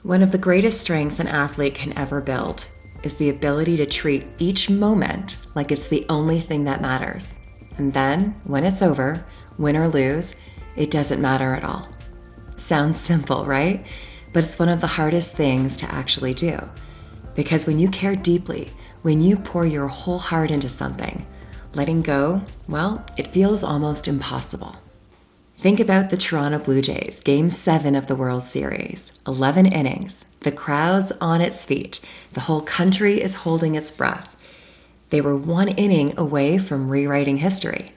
One of the greatest strengths an athlete can ever build is the ability to treat each moment like it's the only thing that matters. And then, when it's over, win or lose, it doesn't matter at all. Sounds simple, right? But it's one of the hardest things to actually do. Because when you care deeply, when you pour your whole heart into something, letting go, well, it feels almost impossible. Think about the Toronto Blue Jays, Game 7 of the World Series. 11 innings, the crowd's on its feet, the whole country is holding its breath. They were one inning away from rewriting history.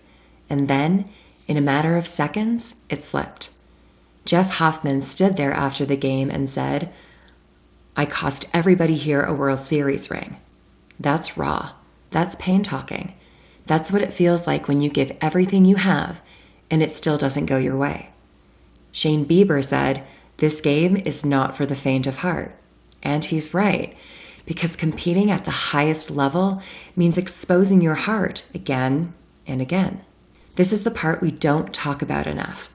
And then, in a matter of seconds, it slipped. Jeff Hoffman stood there after the game and said, "I cost everybody here a World Series ring." That's raw. That's pain talking. That's what it feels like when you give everything you have and it still doesn't go your way. Shane Bieber said, "This game is not for the faint of heart." And he's right, because competing at the highest level means exposing your heart again and again. This is the part we don't talk about enough,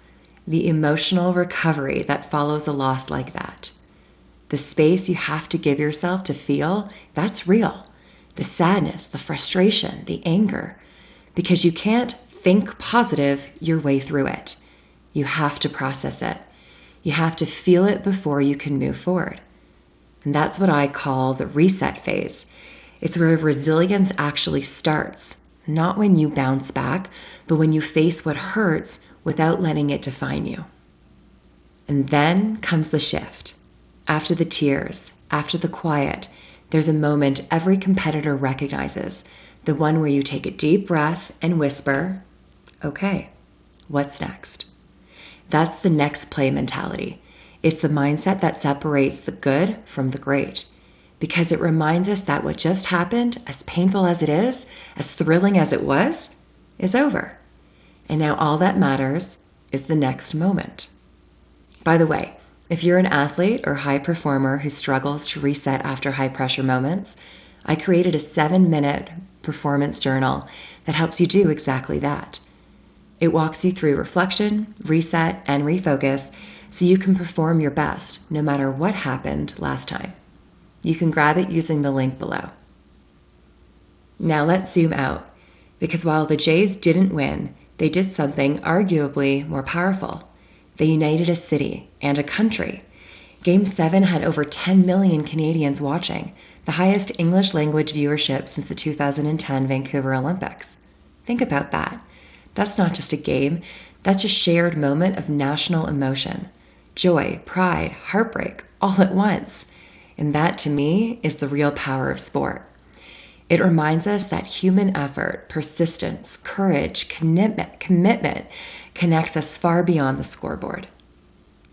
the emotional recovery that follows a loss like that. The space you have to give yourself to feel, that's real. The sadness, the frustration, the anger, because you can't think positive your way through it. You have to process it. You have to feel it before you can move forward. And that's what I call the reset phase. It's where resilience actually starts, not when you bounce back, but when you face what hurts without letting it define you. And then comes the shift. After the tears, after the quiet, there's a moment every competitor recognizes, the one where you take a deep breath and whisper, "Okay, what's next?" That's the next play mentality. It's the mindset that separates the good from the great, because it reminds us that what just happened, as painful as it is, as thrilling as it was, is over. And now all that matters is the next moment. By the way, if you're an athlete or high performer who struggles to reset after high pressure moments, I created a 7-minute performance journal that helps you do exactly that. It walks you through reflection, reset, and refocus so you can perform your best no matter what happened last time. You can grab it using the link below. Now let's zoom out, because while the Jays didn't win, they did something arguably more powerful. They united a city and a country. Game 7 had over 10 million Canadians watching, the highest English language viewership since the 2010 Vancouver Olympics. Think about that. That's not just a game, that's a shared moment of national emotion. Joy, pride, heartbreak, all at once. And that, to me, is the real power of sport. It reminds us that human effort, persistence, courage, commitment connects us far beyond the scoreboard.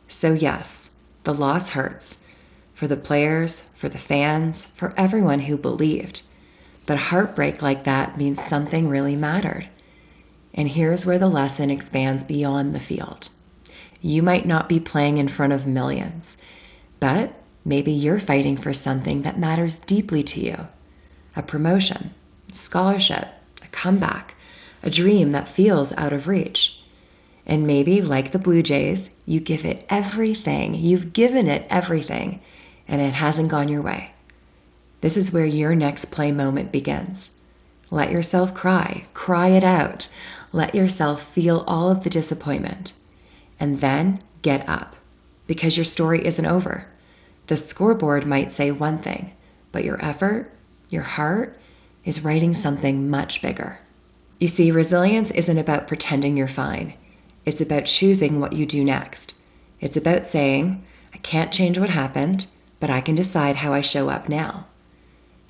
So yes, the loss hurts. For the players, for the fans, for everyone who believed. But heartbreak like that means something really mattered. And here's where the lesson expands beyond the field. You might not be playing in front of millions, but maybe you're fighting for something that matters deeply to you. A promotion, a scholarship, a comeback, a dream that feels out of reach. And maybe, like the Blue Jays, you give it everything. You've given it everything, and it hasn't gone your way. This is where your next play moment begins. Let yourself cry it out. Let yourself feel all of the disappointment. And then get up, because your story isn't over. The scoreboard might say one thing, but your effort, your heart, is writing something much bigger. You see, resilience isn't about pretending you're fine. It's about choosing what you do next. It's about saying, I can't change what happened, but I can decide how I show up now.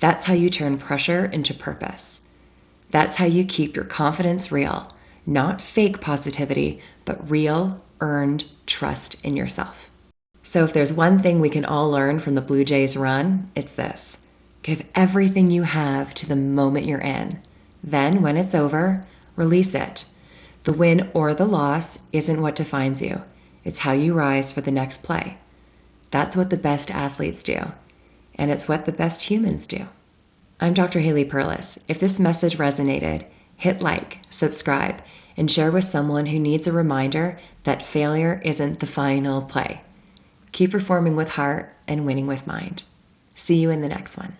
That's how you turn pressure into purpose. That's how you keep your confidence real, not fake positivity, but real, earned trust in yourself. So if there's one thing we can all learn from the Blue Jays run, it's this. Give everything you have to the moment you're in. Then, when it's over, release it. The win or the loss isn't what defines you. It's how you rise for the next play. That's what the best athletes do. And it's what the best humans do. I'm Dr. Haley Perlus. If this message resonated, hit like, subscribe, and share with someone who needs a reminder that failure isn't the final play. Keep performing with heart and winning with mind. See you in the next one.